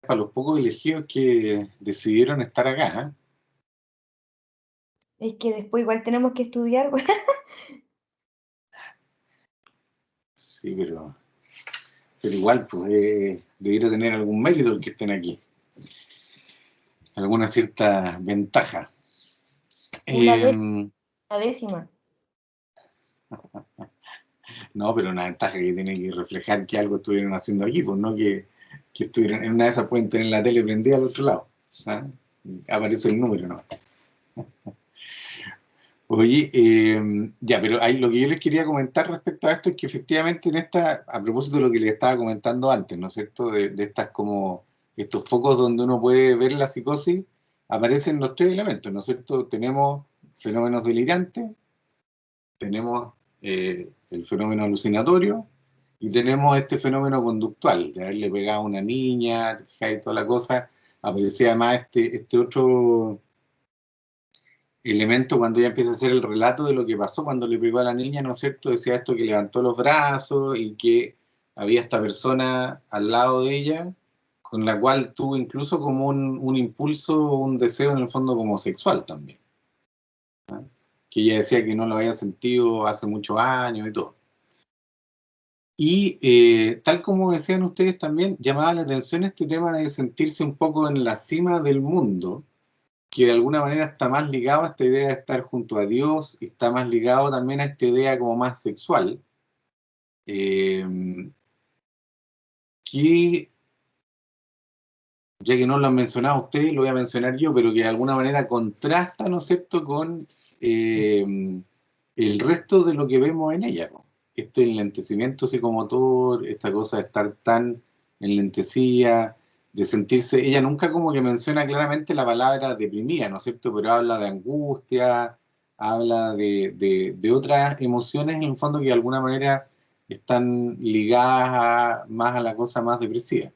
para los pocos elegidos que decidieron estar acá, ¿eh? Es que después igual tenemos que estudiar, güey. Sí, pero igual, pues, debiera tener algún mérito el que estén aquí, alguna cierta ventaja. Una Eh, décima, una décima. no, pero una ventaja que tiene que reflejar que algo estuvieron haciendo aquí, pues no que estuvieron en una de esas, pueden tener la tele prendida al otro lado, ¿ah? Aparece el número, ¿no? Oye, ya, pero ahí lo que yo les quería comentar respecto a esto es que efectivamente en esta, a propósito de lo que les estaba comentando antes, ¿no es cierto? De estas como, estos focos donde uno puede ver la psicosis, aparecen los tres elementos, ¿no es cierto? Tenemos fenómenos delirantes, tenemos el fenómeno alucinatorio y tenemos este fenómeno conductual, de haberle pegado a una niña, te fijas, y toda la cosa. Aparecía además este otro elemento cuando ella empieza a hacer el relato de lo que pasó cuando le pegó a la niña, ¿no es cierto? Decía esto que levantó los brazos y que había esta persona al lado de ella con la cual tuvo incluso como un impulso, un deseo en el fondo como sexual también, ¿no? Que ella decía que no lo había sentido hace muchos años y todo. Y tal como decían ustedes también, llamaba la atención este tema de sentirse un poco en la cima del mundo, que de alguna manera está más ligado a esta idea de estar junto a Dios, y está más ligado también a esta idea como más sexual, eh, que, ya que no lo han mencionado ustedes, lo voy a mencionar yo, pero que de alguna manera contrasta, ¿no es cierto?, con el resto de lo que vemos en ella, ¿no? Este enlentecimiento psicomotor, esta cosa de estar tan enlentecida, de sentirse, ella nunca como que menciona claramente la palabra deprimida, ¿no es cierto?, pero habla de angustia, habla de otras emociones en el fondo que de alguna manera están ligadas más a la cosa más depresiva.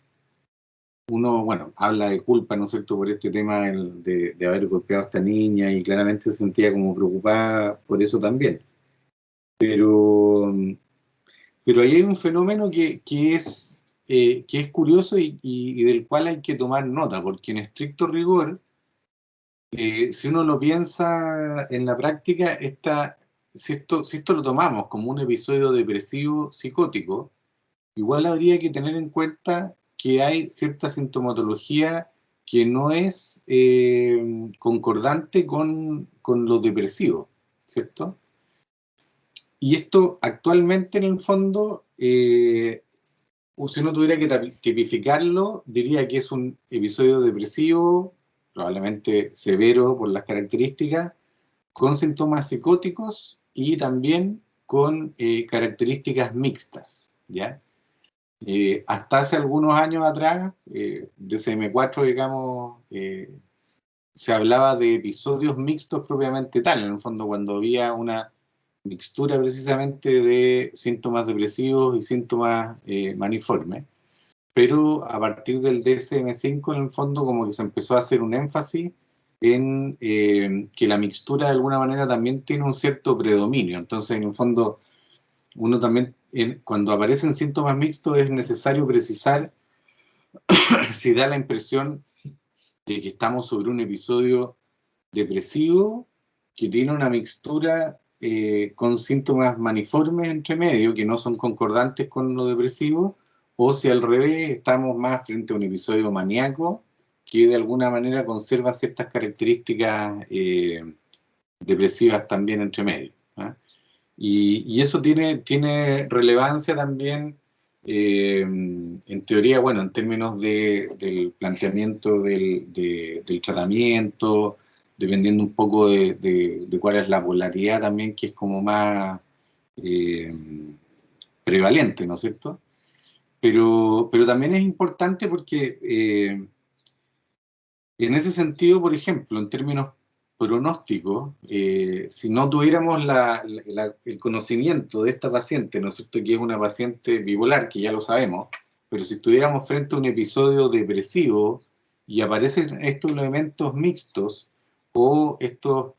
Uno, bueno, habla de culpa, ¿no es cierto?, por este tema de haber golpeado a esta niña y claramente se sentía como preocupada por eso también. Pero, pero ahí hay un fenómeno que es curioso y del cual hay que tomar nota, porque en estricto rigor, si uno lo piensa en la práctica, si esto lo tomamos como un episodio depresivo psicótico, igual habría que tener en cuenta que hay cierta sintomatología que no es concordante con lo depresivo, ¿cierto? Y esto actualmente en el fondo, si uno tuviera que tipificarlo, diría que es un episodio depresivo, probablemente severo por las características, con síntomas psicóticos y también con características mixtas, ¿ya? Hasta hace algunos años atrás, DSM-4, digamos, se hablaba de episodios mixtos propiamente tal, en el fondo cuando había una mixtura precisamente de síntomas depresivos y síntomas maniformes, pero a partir del DSM-5 en el fondo como que se empezó a hacer un énfasis en que la mixtura de alguna manera también tiene un cierto predominio, entonces en el fondo uno también, cuando aparecen síntomas mixtos es necesario precisar si da la impresión de que estamos sobre un episodio depresivo que tiene una mixtura con síntomas maniformes entre medio, que no son concordantes con lo depresivo, o si al revés estamos más frente a un episodio maníaco que de alguna manera conserva ciertas características depresivas también entre medio, ¿eh? Y eso tiene relevancia también, en teoría, bueno, en términos del planteamiento del tratamiento, dependiendo un poco de cuál es la polaridad también, que es como más eh, prevalente, ¿no es cierto? Pero también es importante porque en ese sentido, por ejemplo, en términos pronósticos, si no tuviéramos el conocimiento de esta paciente, ¿no es cierto?, que es una paciente bipolar, que ya lo sabemos, pero si estuviéramos frente a un episodio depresivo y aparecen estos elementos mixtos o estos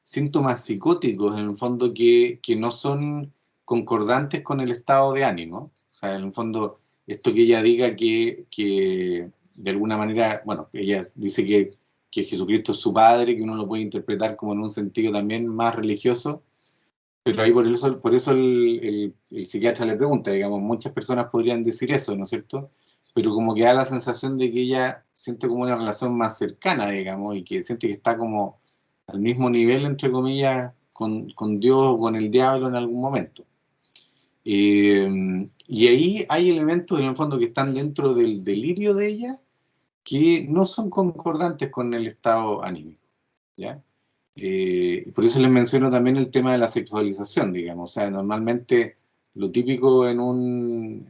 síntomas psicóticos, en el fondo, que no son concordantes con el estado de ánimo, o sea, en el fondo, esto que ella diga que de alguna manera, bueno, ella dice que Jesucristo es su padre, que uno lo puede interpretar como en un sentido también más religioso, pero ahí por eso el psiquiatra le pregunta, digamos, muchas personas podrían decir eso, ¿no es cierto? Pero como que da la sensación de que ella siente como una relación más cercana, digamos, y que siente que está como al mismo nivel, entre comillas, con Dios o con el diablo en algún momento. Y ahí hay elementos en el fondo que están dentro del delirio de ella que no son concordantes con el estado anímico, ¿ya? Por eso les menciono también el tema de la sexualización, digamos. O sea, normalmente lo típico en un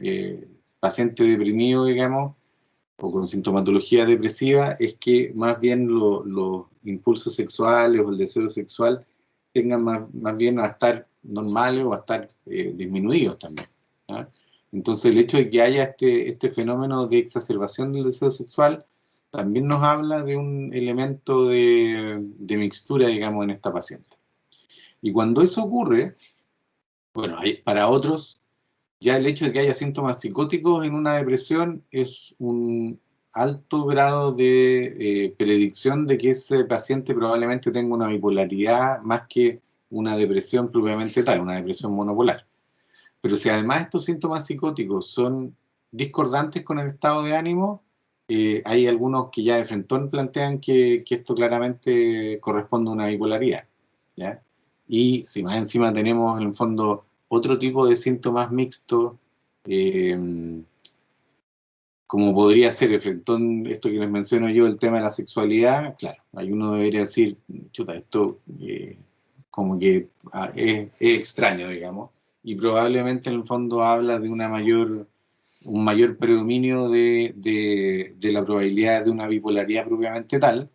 paciente deprimido, digamos, o con sintomatología depresiva, es que más bien los impulsos sexuales o el deseo sexual tengan más bien a estar normales o a estar disminuidos también, ¿ah? Entonces el hecho de que haya este fenómeno de exacerbación del deseo sexual también nos habla de un elemento de mixtura, digamos, en esta paciente. Y cuando eso ocurre, bueno, para otros, ya el hecho de que haya síntomas psicóticos en una depresión es un alto grado de predicción de que ese paciente probablemente tenga una bipolaridad más que una depresión propiamente tal, una depresión monopolar. Pero si además estos síntomas psicóticos son discordantes con el estado de ánimo, hay algunos que ya de frentón plantean que esto claramente corresponde a una bipolaridad, ¿ya? Y si más encima tenemos en el fondo otro tipo de síntomas mixtos, eh, como podría ser el frentón, esto que les menciono yo, el tema de la sexualidad, claro, hay uno debería decir, chuta, esto como que es extraño, digamos, y probablemente en el fondo habla de un mayor predominio de la probabilidad de una bipolaridad propiamente tal,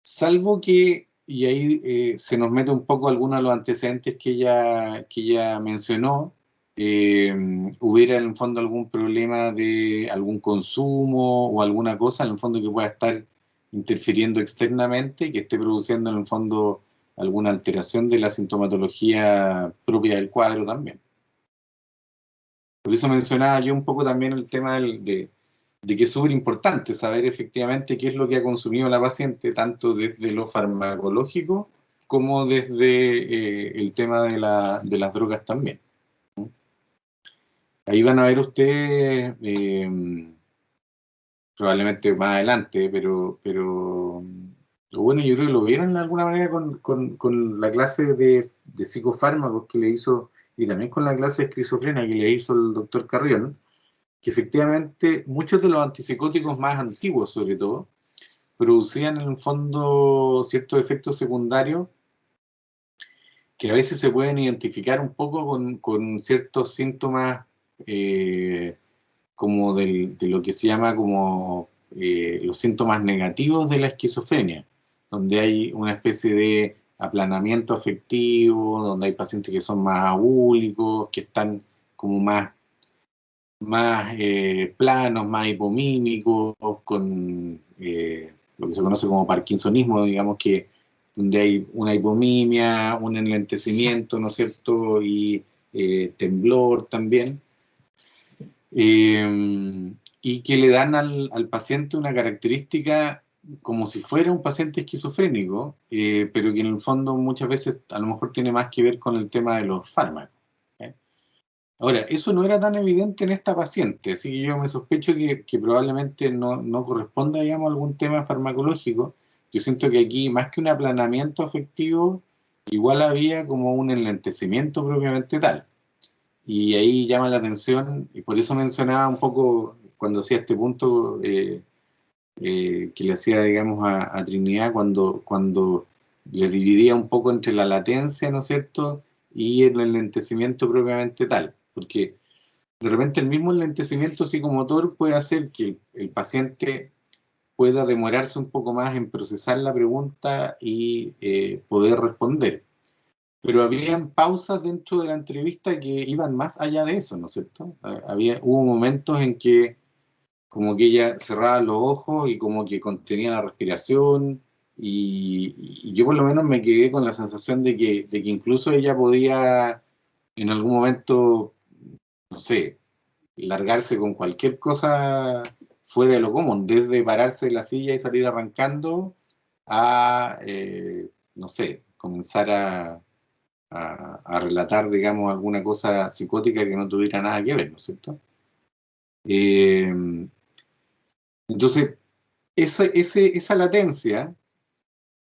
salvo que, y ahí se nos mete un poco algunos de los antecedentes que ella mencionó, hubiera en el fondo algún problema de algún consumo o alguna cosa en el fondo que pueda estar interfiriendo externamente y que esté produciendo en el fondo alguna alteración de la sintomatología propia del cuadro también. Por eso mencionaba yo un poco también el tema de que es súper importante saber efectivamente qué es lo que ha consumido la paciente, tanto desde lo farmacológico como desde el tema de las drogas también. Ahí van a ver ustedes, probablemente más adelante, pero bueno, yo creo que lo vieron de alguna manera con la clase de psicofármacos que le hizo, y también con la clase de esquizofrenia que le hizo el doctor Carrión, que efectivamente muchos de los antipsicóticos más antiguos, sobre todo, producían en el fondo ciertos efectos secundarios que a veces se pueden identificar un poco con ciertos síntomas como de lo que se llama como los síntomas negativos de la esquizofrenia, donde hay una especie de aplanamiento afectivo, donde hay pacientes que son más abúlicos, que están como más planos, más hipomímicos, con lo que se conoce como parkinsonismo, digamos que donde hay una hipomimia, un enlentecimiento, ¿no es cierto? Y temblor también. Y que le dan al paciente una característica como si fuera un paciente esquizofrénico, pero que en el fondo muchas veces a lo mejor tiene más que ver con el tema de los fármacos. ¿Eh? Ahora, eso no era tan evidente en esta paciente, así que yo me sospecho que probablemente no corresponda, digamos, a algún tema farmacológico. Yo siento que aquí, más que un aplanamiento afectivo, igual había como un enlentecimiento propiamente tal. Y ahí llama la atención, y por eso mencionaba un poco cuando hacía este punto que le hacía, digamos, a Trinidad, cuando le dividía un poco entre la latencia, ¿no es cierto?, y el enlentecimiento propiamente tal, porque de repente el mismo enlentecimiento psicomotor puede hacer que el paciente pueda demorarse un poco más en procesar la pregunta y poder responder. Pero habían pausas dentro de la entrevista que iban más allá de eso, ¿no es cierto? Hubo momentos en que como que ella cerraba los ojos y como que contenía la respiración y yo por lo menos me quedé con la sensación de que incluso ella podía en algún momento, no sé, largarse con cualquier cosa fuera de lo común, desde pararse de la silla y salir arrancando a, no sé, comenzar a relatar, digamos, alguna cosa psicótica que no tuviera nada que ver, ¿no es cierto? Eh, entonces, esa latencia,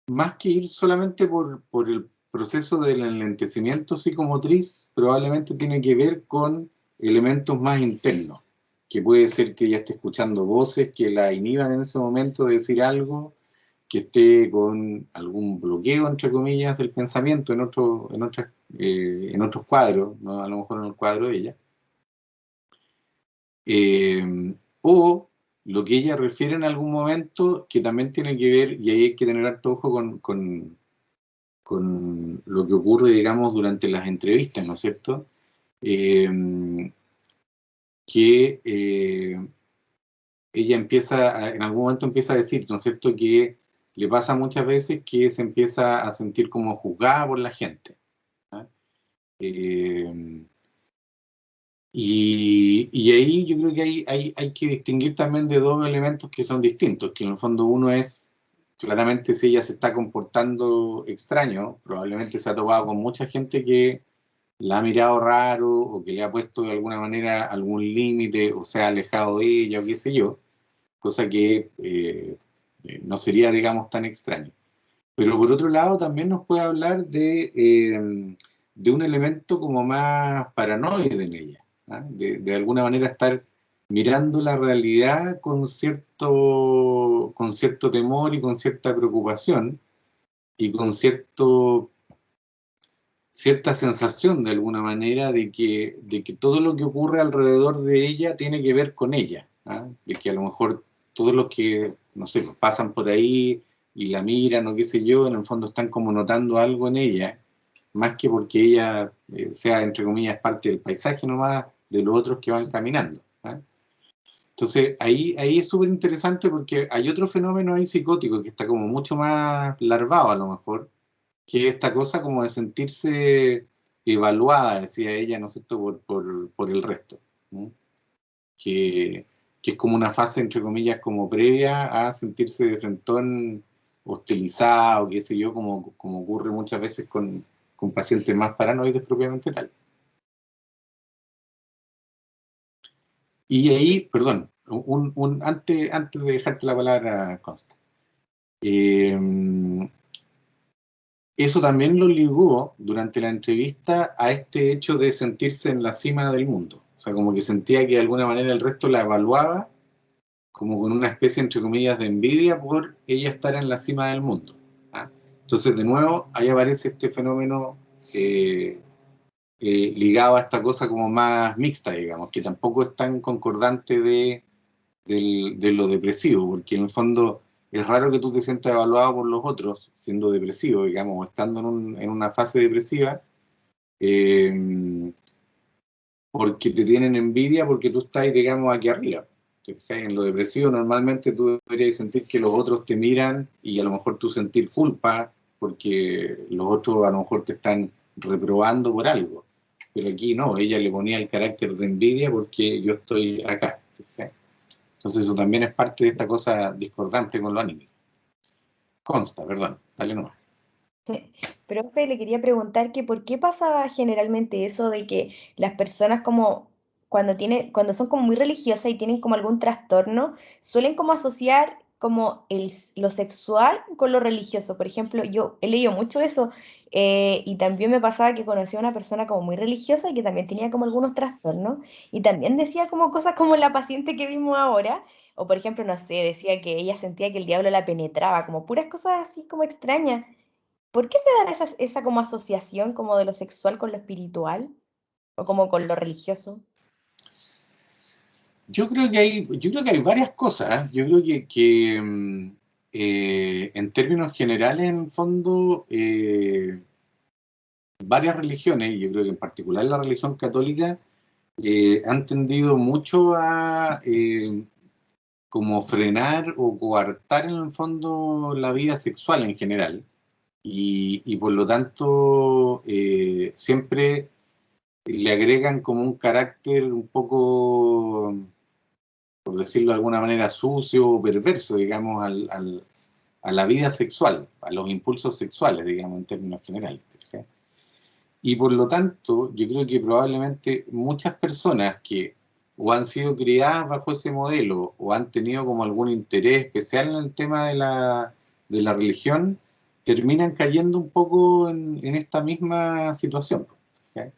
más que ir solamente por el proceso del enlentecimiento psicomotriz, probablemente tiene que ver con elementos más internos, que puede ser que ella esté escuchando voces que la inhiban en ese momento de decir algo, que esté con algún bloqueo, entre comillas, del pensamiento en otros cuadros, ¿no? A lo mejor en el cuadro de ella. O lo que ella refiere en algún momento, que también tiene que ver, y ahí hay que tener harto ojo con lo que ocurre, digamos, durante las entrevistas, ¿no es cierto? Eh, que ella en algún momento empieza a decir, ¿no es cierto?, que le pasa muchas veces que se empieza a sentir como juzgada por la gente. ¿Ah? Eh, y ahí yo creo que hay que distinguir también de dos elementos que son distintos, que en el fondo uno es, claramente si ella se está comportando extraño, probablemente se ha topado con mucha gente que la ha mirado raro o que le ha puesto de alguna manera algún límite o se ha alejado de ella o qué sé yo, cosa que no sería, digamos, tan extraño. Pero por otro lado también nos puede hablar de un elemento como más paranoide en ella, ¿ah? De alguna manera estar mirando la realidad con cierto temor y con cierta preocupación y con cierta sensación de alguna manera de que todo lo que ocurre alrededor de ella tiene que ver con ella, ¿ah? De que a lo mejor todos los que, no sé, pues, pasan por ahí y la miran o qué sé yo, en el fondo están como notando algo en ella, más que porque ella sea, entre comillas, parte del paisaje nomás de los otros que van caminando, ¿ah? Entonces, ahí es súper interesante porque hay otro fenómeno ahí psicótico que está como mucho más larvado a lo mejor, que esta cosa como de sentirse evaluada, decía ella, ¿no es cierto?, por el resto, ¿no? Que, que es como una fase, entre comillas, como previa a sentirse de frentón hostilizado, qué sé yo, como ocurre muchas veces con pacientes más paranoides propiamente tal. Y ahí, perdón, antes de dejarte la palabra, Consta, eh, eso también lo ligó durante la entrevista a este hecho de sentirse en la cima del mundo. O sea, como que sentía que de alguna manera el resto la evaluaba como con una especie, entre comillas, de envidia por ella estar en la cima del mundo. ¿Ah? Entonces, de nuevo, ahí aparece este fenómeno ligado a esta cosa como más mixta, digamos, que tampoco es tan concordante de lo depresivo, porque en el fondo es raro que tú te sientas evaluado por los otros siendo depresivo, digamos, o estando en una fase depresiva, eh, porque te tienen envidia porque tú estás, digamos, aquí arriba. ¿Te fijas? En lo depresivo normalmente tú deberías sentir que los otros te miran y a lo mejor tú sentir culpa porque los otros a lo mejor te están reprobando por algo. Pero aquí no, ella le ponía el carácter de envidia porque yo estoy acá. ¿Te fijas? Entonces eso también es parte de esta cosa discordante con lo anímico. Consta, perdón, dale nomás. Profe, le quería preguntar que por qué pasaba generalmente eso de que las personas como cuando son como muy religiosas y tienen como algún trastorno, suelen como asociar como lo sexual con lo religioso. Por ejemplo, yo he leído mucho eso y también me pasaba que conocía a una persona como muy religiosa y que también tenía como algunos trastornos y también decía como cosas como la paciente que vimos ahora. O por ejemplo, no sé, decía que ella sentía que el diablo la penetraba, como puras cosas así como extrañas. ¿Por qué se dan esa como asociación como de lo sexual con lo espiritual o como con lo religioso? Yo creo que hay varias cosas, ¿eh? Yo creo que en términos generales, en el fondo, varias religiones, y yo creo que en particular la religión católica, han tendido mucho a como frenar o coartar en el fondo la vida sexual en general. Y por lo tanto, siempre le agregan como un carácter un poco, por por decirlo de alguna manera, sucio o perverso, digamos, a la vida sexual, a los impulsos sexuales, digamos, en términos generales. ¿Fíjate? Y por lo tanto, yo creo que probablemente muchas personas que o han sido criadas bajo ese modelo o han tenido como algún interés especial en el tema de la religión, terminan cayendo un poco en esta misma situación. ¿Okay?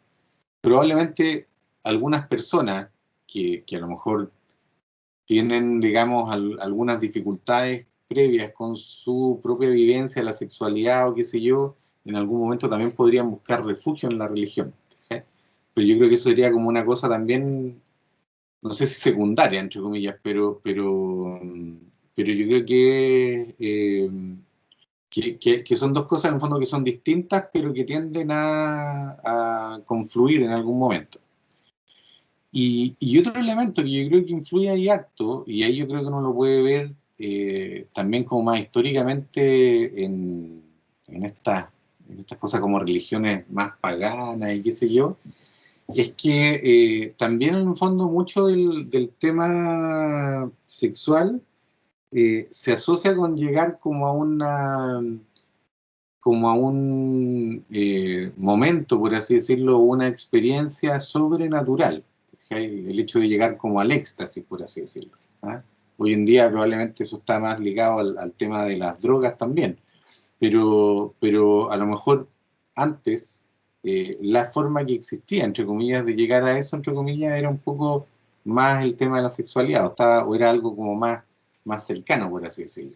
Probablemente algunas personas que a lo mejor tienen, digamos, algunas dificultades previas con su propia vivencia, la sexualidad o qué sé yo, en algún momento también podrían buscar refugio en la religión. ¿Okay? Pero yo creo que eso sería como una cosa también, no sé si secundaria, entre comillas, pero yo creo que son dos cosas en el fondo que son distintas, pero que tienden a confluir en algún momento. Y otro elemento que yo creo que influye ahí harto, y ahí yo creo que uno lo puede ver también como más históricamente en estas cosas como religiones más paganas y qué sé yo, es que también en el fondo mucho del tema sexual se asocia con llegar como a un momento, por así decirlo, una experiencia sobrenatural. El hecho de llegar como al éxtasis, por así decirlo. ¿Ah? Hoy en día probablemente eso está más ligado al tema de las drogas también, pero a lo mejor antes la forma que existía, entre comillas, de llegar a eso, entre comillas, era un poco más el tema de la sexualidad, o era algo como más cercano, por así decirlo.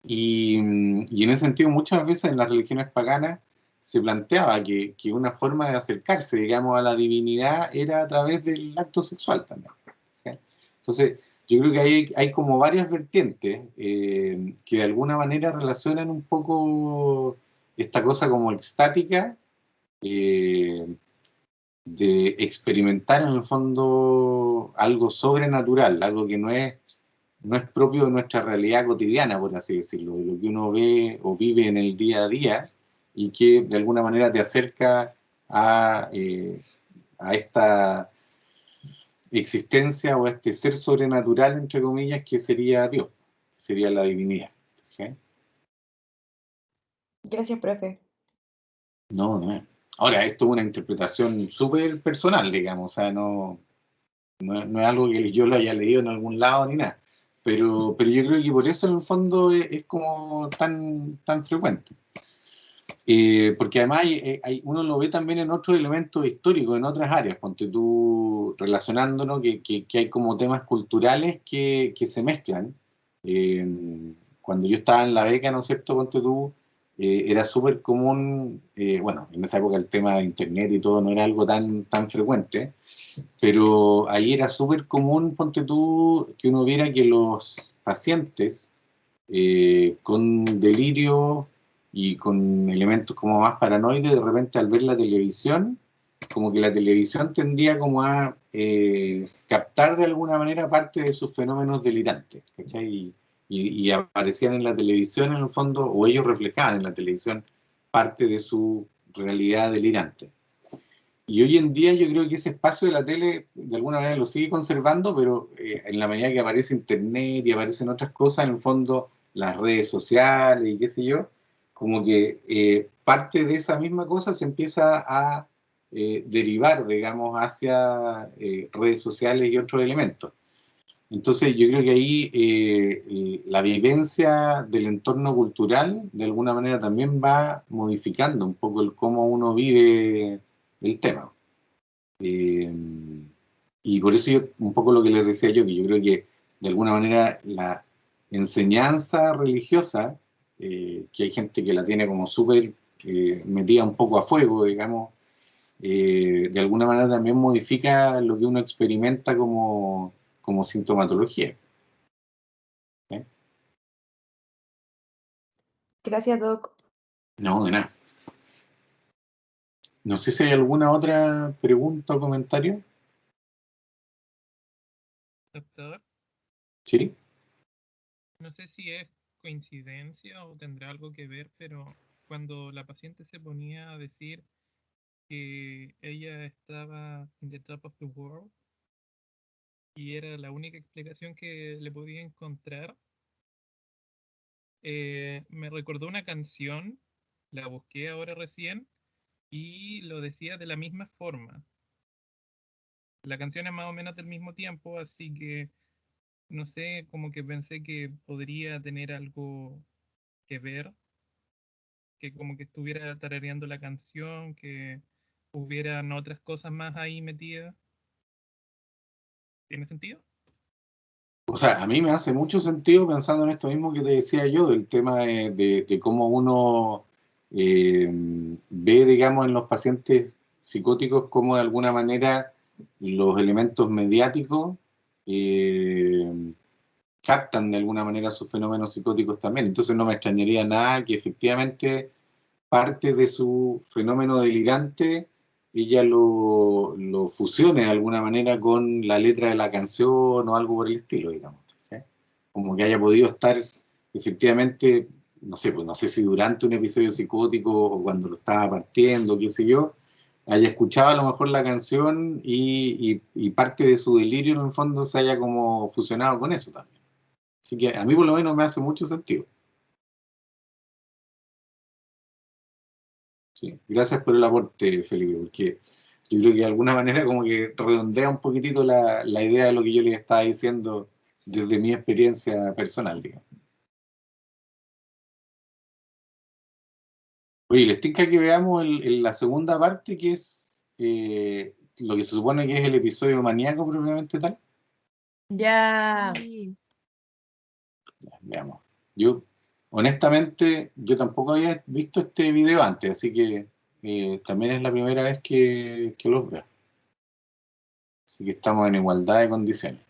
Y en ese sentido, muchas veces en las religiones paganas se planteaba que una forma de acercarse, digamos, a la divinidad era a través del acto sexual también. ¿Okay? Entonces, yo creo que hay como varias vertientes que de alguna manera relacionan un poco esta cosa como extática eh, de experimentar en el fondo algo sobrenatural, algo que no es propio de nuestra realidad cotidiana, por así decirlo, de lo que uno ve o vive en el día a día y que de alguna manera te acerca a esta existencia o a este ser sobrenatural, entre comillas, que sería Dios, que sería la divinidad. ¿Okay? Gracias, profe. No, no es. Ahora, esto es una interpretación súper personal, digamos, o sea, no es algo que yo lo haya leído en algún lado ni nada. Pero yo creo que por eso en el fondo es como tan frecuente. Porque además uno lo ve también en otros elementos históricos, en otras áreas, ponte tú relacionándonos, que hay como temas culturales que se mezclan. Eh, Cuando yo estaba en la beca, ¿no es cierto? Ponte tú, era súper común, bueno, en esa época el tema de internet y todo no era algo tan frecuente, pero ahí era súper común, ponte tú, que uno viera que los pacientes con delirio y con elementos como más paranoides, de repente al ver la televisión, como que la televisión tendía como a captar de alguna manera parte de sus fenómenos delirantes, ¿cachai? Y aparecían en la televisión en el fondo, o ellos reflejaban en la televisión parte de su realidad delirante. Y hoy en día yo creo que ese espacio de la tele de alguna manera lo sigue conservando, pero en la medida que aparece Internet y aparecen otras cosas, en el fondo las redes sociales y qué sé yo, como que parte de esa misma cosa se empieza a derivar, digamos, hacia redes sociales y otros elementos. Entonces yo creo que ahí la vivencia del entorno cultural de alguna manera también va modificando un poco el cómo uno vive el tema. Eh, y por eso yo, un poco lo que les decía yo, que yo creo que de alguna manera la enseñanza religiosa, que hay gente que la tiene como súper metida un poco a fuego, digamos, de alguna manera también modifica lo que uno experimenta como sintomatología. ¿Eh? Gracias, Doc. No, de nada. No sé si hay alguna otra pregunta o comentario. Doctor, ¿Sí? no sé si es coincidencia o tendrá algo que ver, pero cuando la paciente se ponía a decir que ella estaba in the top of the world, y era la única explicación que le podía encontrar. Me recordó una canción, la busqué ahora recién, y lo decía de la misma forma. La canción es más o menos del mismo tiempo, así que no sé, como que pensé que podría tener algo que ver, que como que estuviera tarareando la canción, que hubieran otras cosas más ahí metidas. ¿Tiene sentido? O sea, a mí me hace mucho sentido pensando en esto mismo que te decía yo, del tema de cómo uno eh, ve, digamos, en los pacientes psicóticos cómo de alguna manera los elementos mediáticos eh, captan de alguna manera sus fenómenos psicóticos también. Entonces no me extrañaría nada que efectivamente parte de su fenómeno delirante ella lo fusione de alguna manera con la letra de la canción o algo por el estilo, digamos. ¿Eh? Como que haya podido estar efectivamente, no sé, pues no sé si durante un episodio psicótico o cuando lo estaba partiendo, qué sé yo, haya escuchado a lo mejor la canción y parte de su delirio en el fondo se haya como fusionado con eso también. Así que a mí por lo menos me hace mucho sentido. Sí. Gracias por el aporte, Felipe, porque yo creo que de alguna manera como que redondea un poquitito la idea de lo que yo les estaba diciendo desde mi experiencia personal, digamos. Oye, les tinca que veamos la segunda parte, que es lo que se supone que es el episodio maníaco propiamente tal. Ya. Sí. Veamos. Yo, honestamente, yo tampoco había visto este video antes, así que también es la primera vez que los veo. Así que estamos en igualdad de condiciones.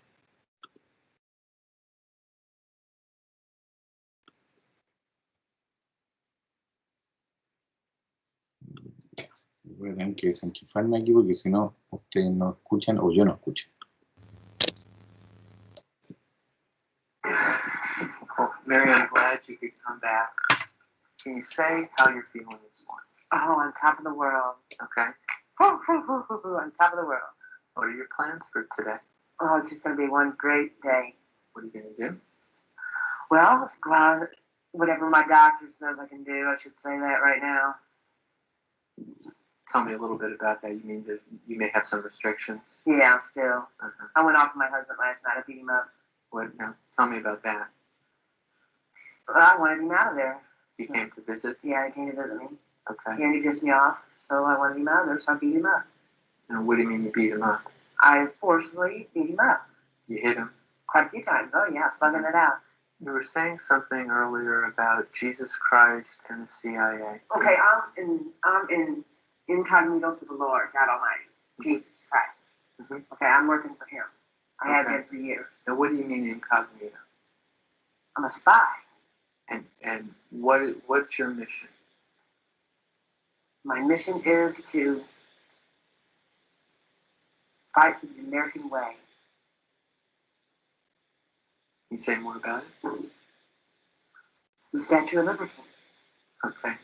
Voy a tener que desenchufarme aquí porque si no, ustedes no escuchan o yo no escucho. Well, Mary, I'm glad you could come back. Can you say how you're feeling this morning? Oh, on top of the world. Okay. On top of the world. What are your plans for today? Oh, it's just going to be one great day. What are you going to do? Well, go out, whatever my doctor says I can do. I should say that right now. Tell me a little bit about that. You mean that you may have some restrictions? Yeah, still. Uh-huh. I went off with my husband last night. I beat him up. What now? Tell me about that. Well, I wanted him out of there. He came to visit? Yeah, he came to visit me. Okay. And he pissed me off, so I wanted him out of there, so I beat him up. And what do you mean you beat him up? I forcibly beat him up. You hit him? Quite a few times. Oh, yeah, slugging it out. You were saying something earlier about Jesus Christ and the CIA. Okay, I'm in incognito to the Lord, God Almighty, Jesus Christ. Mhm. Okay, I'm working for Him. I have Okay. been for years. Now, what do you mean incognito? I'm a spy. And what's your mission? My mission is to fight for the American way. Can you say more about it? The Statue of Liberty. Okay.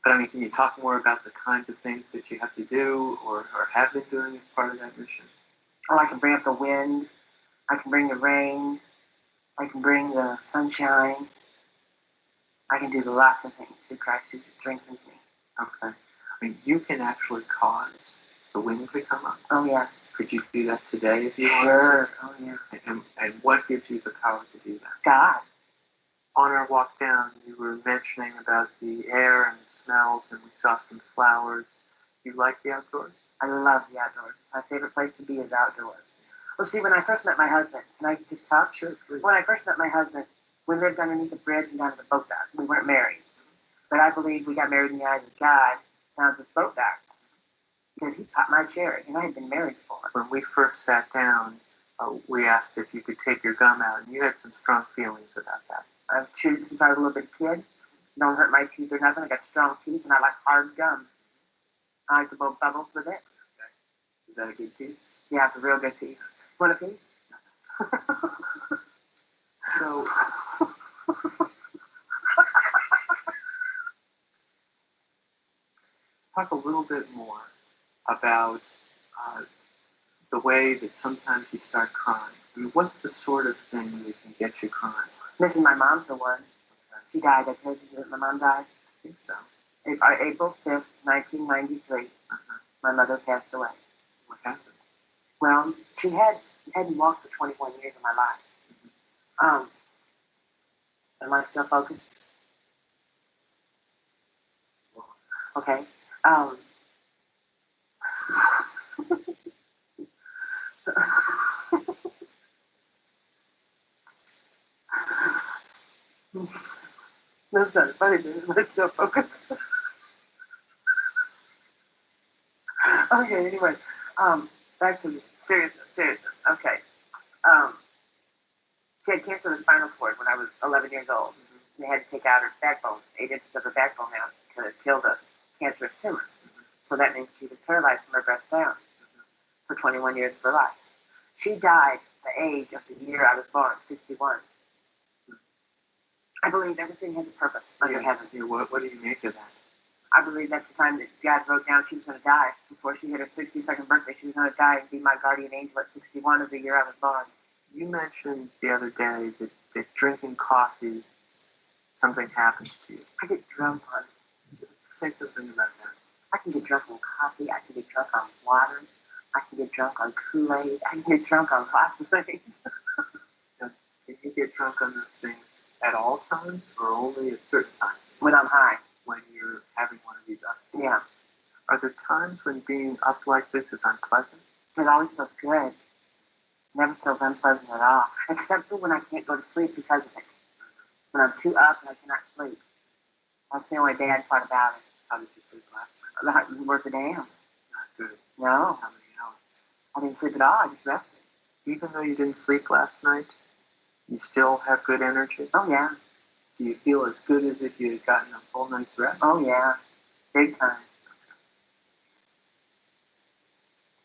But I mean, can you talk more about the kinds of things that you have to do or have been doing as part of that mission? Oh, I can bring up the wind. I can bring the rain. I can bring the sunshine. I can do lots of things through Christ who strengthens me. Okay. I mean, you can actually cause the wind to come up. Oh, yes. Could you do that today if you wanted Sure. Oh, yeah. to? And what gives you the power to do that? God. On our walk down, you were mentioning about the air and the smells, and we saw some flowers. You like the outdoors? I love the outdoors. It's my favorite place to be is outdoors. Well, see, when I first met my husband, can I just talk? Sure, please. When I first met my husband, we lived underneath the bridge and down at the boat dock. We weren't married. But I believe we got married in the eyes of God down at this boat dock. Because he popped my cherry, and I had been married before. When we first sat down, we asked if you could take your gum out, and you had some strong feelings about that. I've chewed since I was a little bit kid. Don't hurt my teeth or nothing. I got strong teeth, and I like hard gum. I like to blow bubbles with it. Is that a good piece? Yeah, it's a real good piece. Want a piece? So, talk a little bit more about the way that sometimes you start crying? I mean, what's the sort of thing that can get you crying? Missing my mom for one. She died. I told you that my mom died. I think so. April 5th, 1993. My mother passed away. What happened? Well, she hadn't walked for 21 years of my life. Am I still focused? Okay. That's not funny, but am I still focused? Okay, anyway, back to seriousness. Okay. She had cancer of the spinal cord when I was 11 years old. They had to take out her backbone, 8 inches of her backbone out to kill the cancerous tumor. So that means she was paralyzed from her breast down for 21 years of her life. She died at the age of the year I was born, 61. I believe everything has a purpose under heaven. Yeah, what do you make of that? I believe that's the time that God wrote down she was going to die. Before she hit her 62nd birthday, she was going to die and be my guardian angel at 61 of the year I was born. You mentioned the other day that drinking coffee, something happens to you. I get drunk on it. Say something about that. I can get drunk on coffee. I can get drunk on water. I can get drunk on Kool-Aid. I can get drunk on lots of things. Can you get drunk on those things at all times or only at certain times? When I'm high. When you're having one of these up days? Yeah. Are there times when being up like this is unpleasant? It always feels good. Never feels unpleasant at all. Except for when I can't go to sleep because of it. When I'm too up and I cannot sleep. That's the only bad part about it. How did you sleep last night? Worth a damn. Not good. No. How many hours? I didn't sleep at all. I just rested. Even though you didn't sleep last night, you still have good energy? Oh, yeah. Do you feel as good as if you had gotten a full night's rest? Oh, yeah. Big time.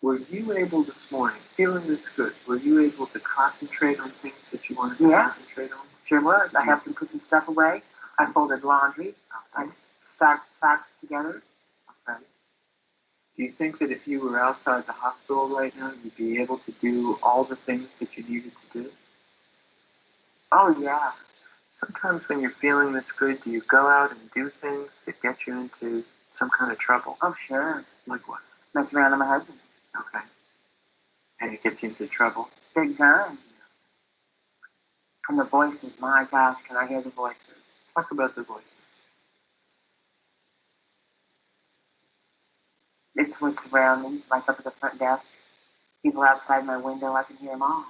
Were you able this morning, feeling this good, were you able to concentrate on things that you wanted to concentrate on? Sure was. I helped them put some stuff away. I folded laundry. I stacked socks together. Okay. Do you think that if you were outside the hospital right now, you'd be able to do all the things that you needed to do? Oh, yeah. Sometimes when you're feeling this good, do you go out and do things that get you into some kind of trouble? Oh, sure. Like what? Mess around with my husband. Okay. And it gets you into trouble? Big time. And the voices, my gosh, can I hear the voices? Talk about the voices. It's what's around me, like up at the front desk. People outside my window, I can hear them all.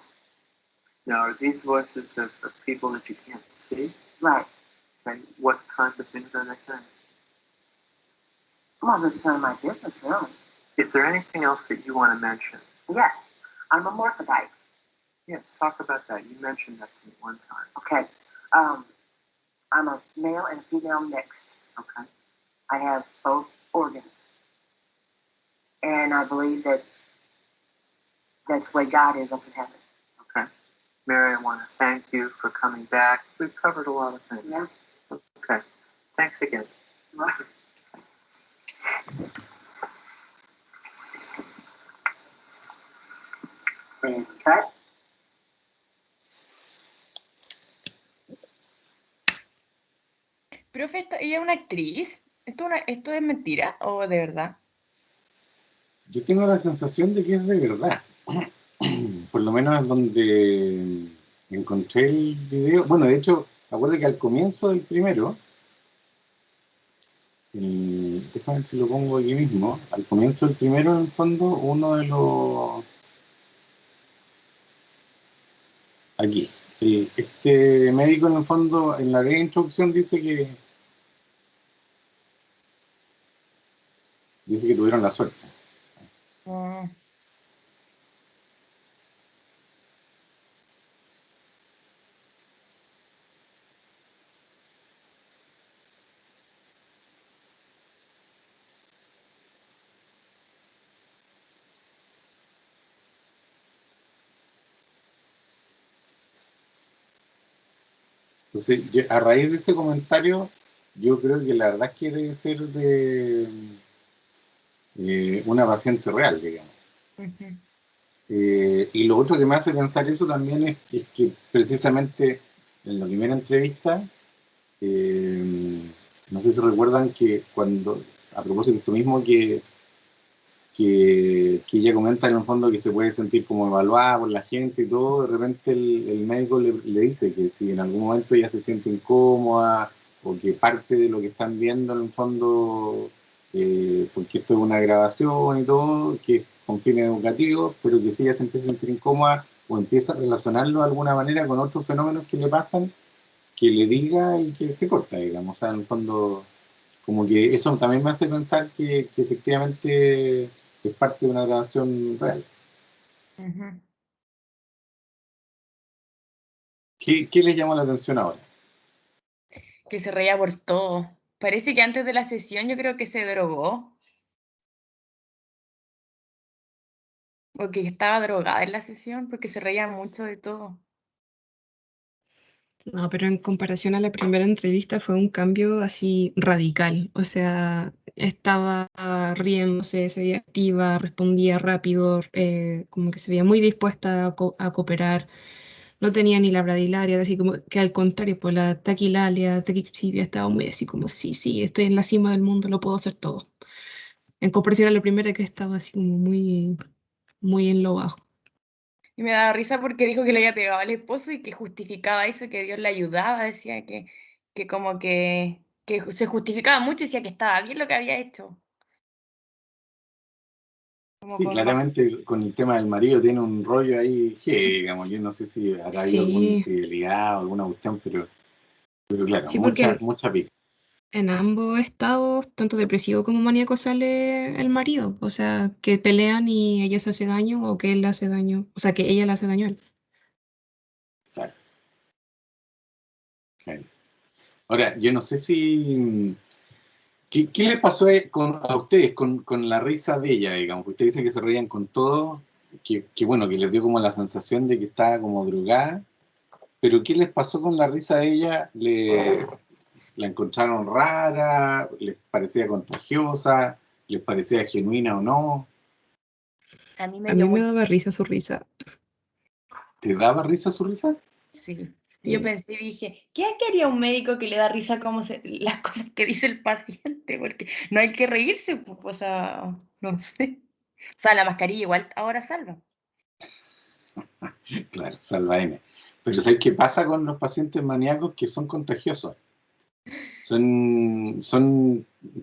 Now, are these voices of people that you can't see? Right. Okay. What kinds of things are they saying? Well, it's none of my business, really. Is there anything else that you want to mention? Yes. I'm a morphodite. Yes, talk about that. You mentioned that to me one time. Okay. I'm a male and female mixed. Okay. I have both organs. And I believe that that's the way God is up in heaven. Okay. Mary, I want to thank you for coming back. We've covered a lot of things. Yeah. Okay. Thanks again. Right. And cut. Profe, ¿ella es una actriz? ¿Esto es mentira o de verdad? Yo tengo la sensación de que es de verdad. Por lo menos es donde encontré el video. Bueno, de hecho, acuérdate que al comienzo del primero, déjame ver si lo pongo aquí mismo. Al comienzo del primero, en el fondo, uno de los... Aquí. Este médico, en el fondo, en la breve introducción dice que tuvieron la suerte. Ah. Entonces, a raíz de ese comentario, yo creo que la verdad es que debe ser de una paciente real, digamos. Uh-huh. Y lo otro que me hace pensar eso también es que precisamente en la primera entrevista, no sé si recuerdan que cuando, a propósito de esto mismo, que ella comenta en el fondo que se puede sentir como evaluada por la gente y todo, de repente el médico le dice que si en algún momento ella se siente incómoda o que parte de lo que están viendo en el fondo, porque esto es una grabación y todo, que es con fines educativos, pero que si ella se empieza a sentir incómoda o empieza a relacionarlo de alguna manera con otros fenómenos que le pasan, que le diga y que se corta, digamos. O sea, en el fondo, como que eso también me hace pensar que efectivamente es parte de una grabación real. Ujú. ¿Qué les llama la atención ahora? Que se reía por todo. Parece que antes de la sesión yo creo que se drogó o que estaba drogada en la sesión porque se reía mucho de todo. No, pero en comparación a la primera entrevista fue un cambio así radical. O sea, estaba riéndose, se veía activa, respondía rápido, como que se veía muy dispuesta a cooperar. No tenía ni la bradilaria, así como que al contrario, pues la taquilalia, taquiexivia estaba muy así como, sí, sí, estoy en la cima del mundo, lo puedo hacer todo. En comparación a la primera que estaba así como muy, muy en lo bajo. Y me daba risa porque dijo que le había pegado al esposo y que justificaba eso, que Dios le ayudaba, decía que como que se justificaba mucho y decía que estaba bien lo que había hecho. Como Sí, con más... claramente con el tema del marido tiene un rollo ahí, digamos, yo no sé si habrá habido alguna Sí, infidelidad o alguna cuestión, pero claro, sí, porque mucha pica. en ambos estados, tanto depresivo como maníaco, sale el marido. O sea, que pelean y ella se hace daño o que él le hace daño. O sea, que ella le hace daño a él. Claro, claro. Ahora, yo no sé si... ¿Qué les pasó a ustedes con la risa de ella, digamos? Ustedes dicen que se reían con todo, que bueno, que les dio como la sensación de que estaba como drogada, pero ¿qué les pasó con la risa de ella? ¿La encontraron rara? ¿Les parecía contagiosa? ¿Les parecía genuina o no? A mí me A dio mí me mucho... daba risa su risa. ¿Te daba risa su risa? Sí. Yo Sí, pensé y dije, ¿qué haría un médico que le da risa como las cosas que dice el paciente? Porque no hay que reírse, pues, o sea, no sé. O sea, la mascarilla igual ahora salva. Claro, salva M. Pero ¿sabes qué pasa con los pacientes maníacos que son contagiosos?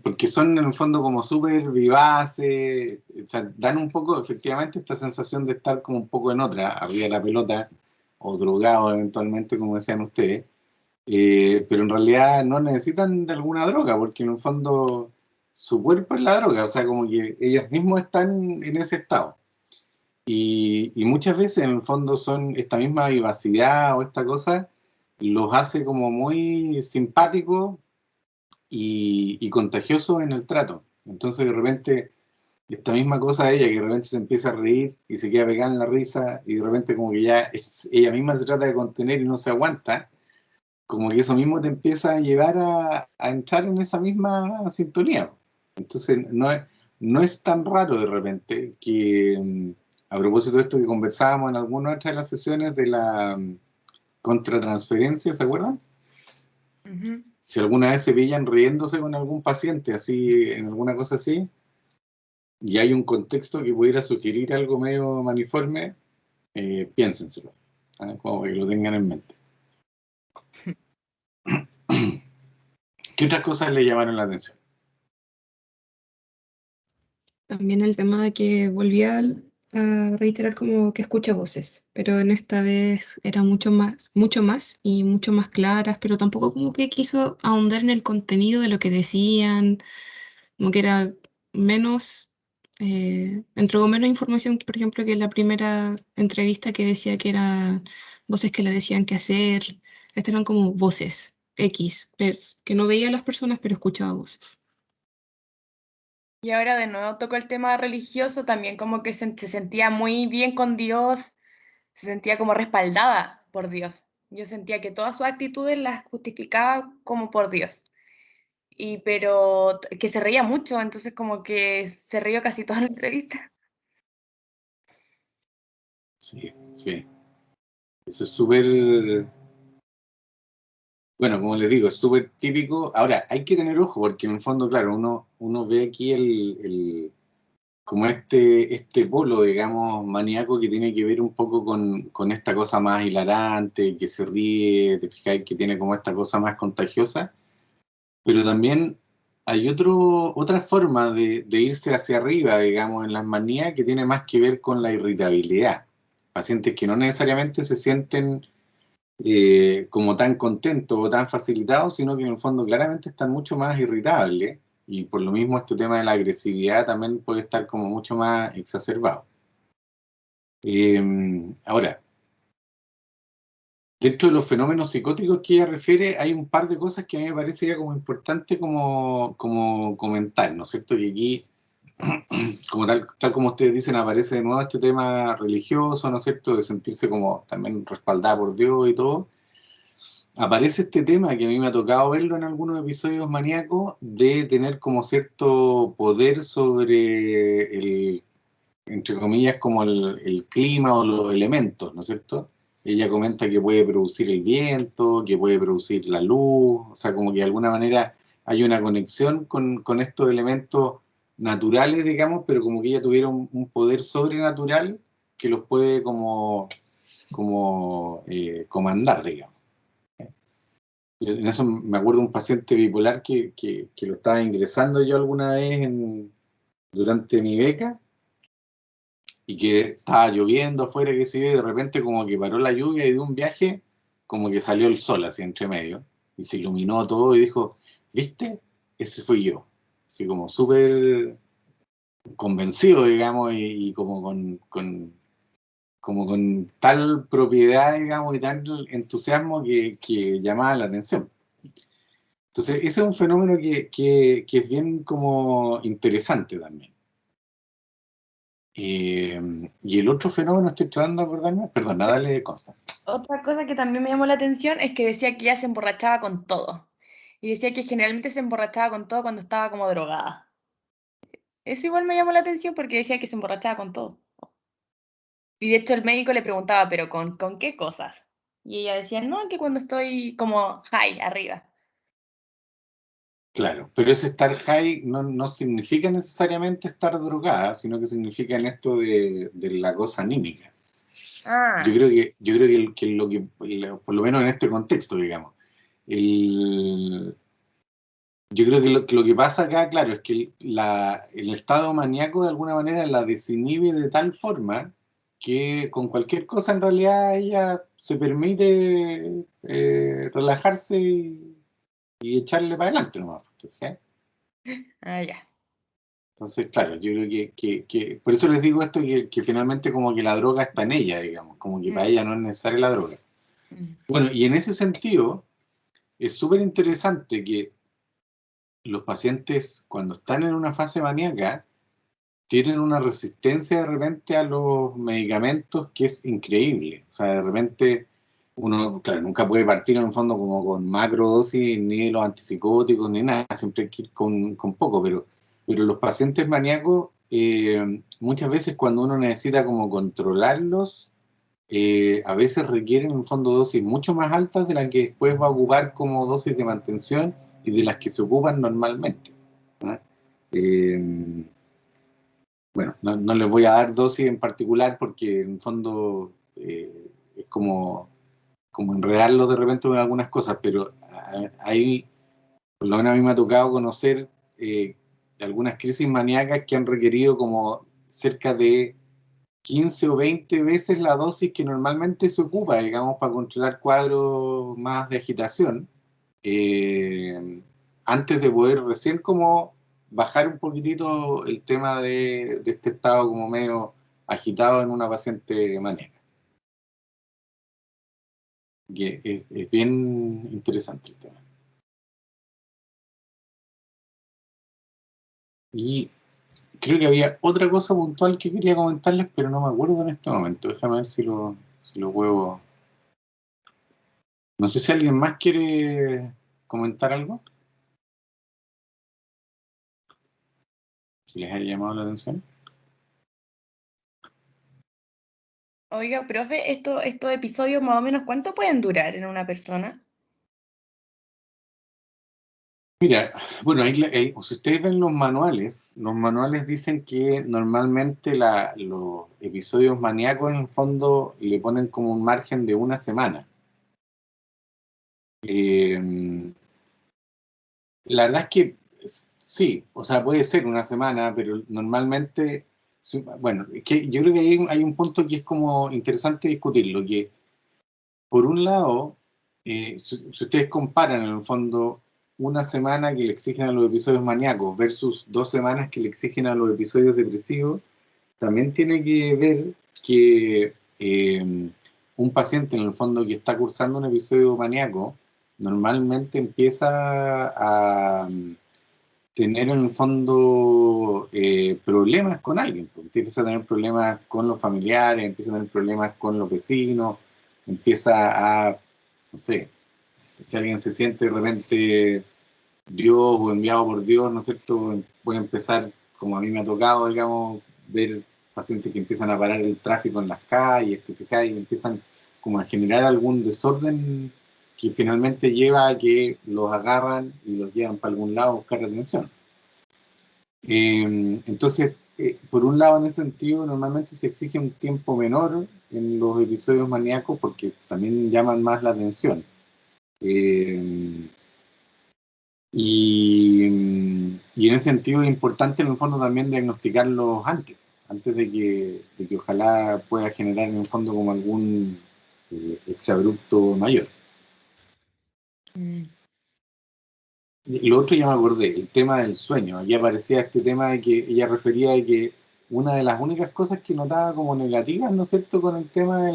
Porque son en el fondo como súper vivaces, o sea, dan un poco, efectivamente, esta sensación de estar como un poco en otra, arriba de la pelota, o drogado eventualmente, como decían ustedes, pero en realidad no necesitan de alguna droga, porque en el fondo su cuerpo es la droga, o sea, como que ellos mismos están en ese estado. Y muchas veces en el fondo son esta misma vivacidad o esta cosa, los hace como muy simpáticos y contagioso en el trato. Entonces de repente esta misma cosa de ella, que de repente se empieza a reír y se queda pegada en la risa y de repente como que ya ella misma se trata de contener y no se aguanta, como que eso mismo te empieza a llevar a entrar en esa misma sintonía. Entonces no es tan raro de repente que, a propósito de esto que conversábamos en alguna otra de las sesiones de la contratransferencia, ¿se acuerdan? Ujú. Si alguna vez se pillan riéndose con algún paciente, así, en alguna cosa así, y hay un contexto que pudiera sugerir algo medio maniforme, piénsenselo, ¿ah? Como que lo tengan en mente. ¿Qué otras cosas le llamaron la atención? también el tema de que volvía a reiterar como que escucha voces, pero en esta vez era mucho más y mucho más claras, pero tampoco como que quiso ahondar en el contenido de lo que decían, como que era menos, entregó menos información, por ejemplo, que en la primera entrevista que decía que eran voces que le decían qué hacer. Estas eran como voces X, que no veía a las personas, pero escuchaba voces. Y ahora de nuevo tocó el tema religioso, también como que se sentía muy bien con Dios, se sentía como respaldada por Dios. Yo sentía que todas sus actitudes las justificaba como por Dios. Y pero que se reía mucho, entonces como que se rió casi toda la entrevista. Sí, sí. Eso es súper, bueno, como les digo, es súper típico. Ahora, hay que tener ojo, porque en el fondo, claro, uno ve aquí como este polo, digamos, maníaco que tiene que ver un poco con esta cosa más hilarante, que se ríe, te fijas, que tiene como esta cosa más contagiosa, pero también hay otra forma de irse hacia arriba, digamos, en las manías que tiene más que ver con la irritabilidad. Pacientes que no necesariamente se sienten como tan contentos o tan facilitados, sino que en el fondo claramente están mucho más irritables y por lo mismo este tema de la agresividad también puede estar como mucho más exacerbado. Ahora, dentro de los fenómenos psicóticos que ella refiere, hay un par de cosas que a mí me parece ya como importante como comentar, ¿no es cierto? Y aquí, como tal como ustedes dicen, aparece de nuevo este tema religioso, ¿no es cierto? De sentirse como también respaldada por Dios y todo. Aparece este tema que a mí me ha tocado verlo en algunos episodios maníacos, de tener como cierto poder sobre entre comillas, como el clima o los elementos, ¿no es cierto? Ella comenta que puede producir el viento, que puede producir la luz, o sea, como que de alguna manera hay una conexión con estos elementos naturales, digamos, pero como que ella tuviera un poder sobrenatural que los puede como comandar, digamos. En eso me acuerdo de un paciente bipolar que lo estaba ingresando yo alguna vez durante mi beca y que estaba lloviendo afuera, qué sé yo, y de repente como que paró la lluvia y de un viaje como que salió el sol así entre medio y se iluminó todo y dijo, ¿viste? Ese fui yo. Así como súper convencido, digamos, y como con tal propiedad, digamos, y tal entusiasmo que llamaba la atención. Entonces, ese es un fenómeno que es bien como interesante también. Y el otro fenómeno, estoy tratando de acordarme, perdón, dale, Consta. Otra cosa que también me llamó la atención es que decía que ella se emborrachaba con todo. Y decía que generalmente se emborrachaba con todo cuando estaba como drogada. Eso igual me llamó la atención porque decía que se emborrachaba con todo. Y de hecho el médico le preguntaba, ¿pero con qué cosas? Y ella decía, no, que cuando estoy como high, arriba. Claro, pero ese estar high no significa necesariamente estar drogada, sino que significa en esto de la cosa anímica. Ah, Yo creo que lo que, por lo menos en este contexto, digamos, el, yo creo que lo que pasa acá, claro, es que el estado maníaco de alguna manera la desinhibe de tal forma que con cualquier cosa en realidad ella se permite relajarse y echarle para adelante nomás. ¿Sí? ya. Entonces, claro, yo creo que por eso les digo esto, que finalmente como que la droga está en ella, digamos, como que para Mm, ella no es necesaria la droga. mm. Bueno, y en ese sentido es súper interesante que los pacientes cuando están en una fase maníaca tienen una resistencia de repente a los medicamentos que es increíble. O sea, de repente uno, claro, nunca puede partir en el fondo como con macrodosis ni de los antipsicóticos ni nada, siempre hay que ir con poco, pero los pacientes maníacos muchas veces cuando uno necesita como controlarlos, a veces requieren en el fondo dosis mucho más altas de las que después va a ocupar como dosis de mantención y de las que se ocupan normalmente. ¿No? Eh, bueno, no les voy a dar dosis en particular porque en el fondo es como enredarlos de repente con algunas cosas, pero hay, por lo menos a mí me ha tocado conocer algunas crisis maníacas que han requerido como cerca de 15 o 20 veces la dosis que normalmente se ocupa, digamos, para controlar cuadros más de agitación, eh, antes de poder recién como bajar un poquitito el tema de este estado como medio agitado en una paciente maníaca. Que es bien interesante el tema. Y creo que había otra cosa puntual que quería comentarles, pero no me acuerdo en este momento. Déjame ver si lo puedo. No sé si alguien más quiere comentar algo que les haya llamado la atención. Oiga, profe, estos episodios más o menos, ¿cuánto pueden durar en una persona? Mira, bueno, si ustedes ven los manuales dicen que normalmente los episodios maníacos en el fondo le ponen como un margen de una semana. La verdad es que sí, o sea, puede ser una semana, pero normalmente, bueno, es que yo creo que hay un punto que es como interesante discutirlo, que por un lado, si ustedes comparan en el fondo una semana que le exigen a los episodios maníacos versus 2 semanas que le exigen a los episodios depresivos, también tiene que ver que un paciente en el fondo que está cursando un episodio maníaco normalmente empieza a tener en el fondo problemas con alguien, pues. Empieza a tener problemas con los familiares, empieza a tener problemas con los vecinos, empieza a, no sé, si alguien se siente de repente Dios o enviado por Dios, ¿no es cierto? Puede empezar, como a mí me ha tocado, digamos, ver pacientes que empiezan a parar el tráfico en las calles, ¿te fijas? Y empiezan como a generar algún desorden que finalmente lleva a que los agarran y los llevan para algún lado a buscar atención. Entonces, por un lado, en ese sentido, normalmente se exige un tiempo menor en los episodios maníacos porque también llaman más la atención. Eh, y en ese sentido es importante en el fondo también diagnosticarlos antes de que ojalá pueda generar en el fondo como algún exabrupto mayor. Y lo otro ya me acordé, el tema del sueño. Aquí aparecía este tema de que ella refería de que una de las únicas cosas que notaba como negativas, ¿no es cierto?, con el tema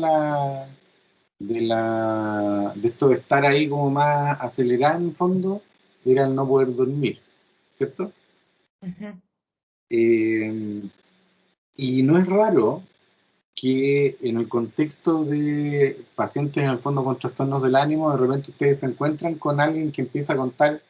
de esto de estar ahí como más acelerada en el fondo, era el no poder dormir, ¿cierto? Ujú. Y no es raro que en el contexto de pacientes en el fondo con trastornos del ánimo, de repente ustedes se encuentran con alguien que empieza a contar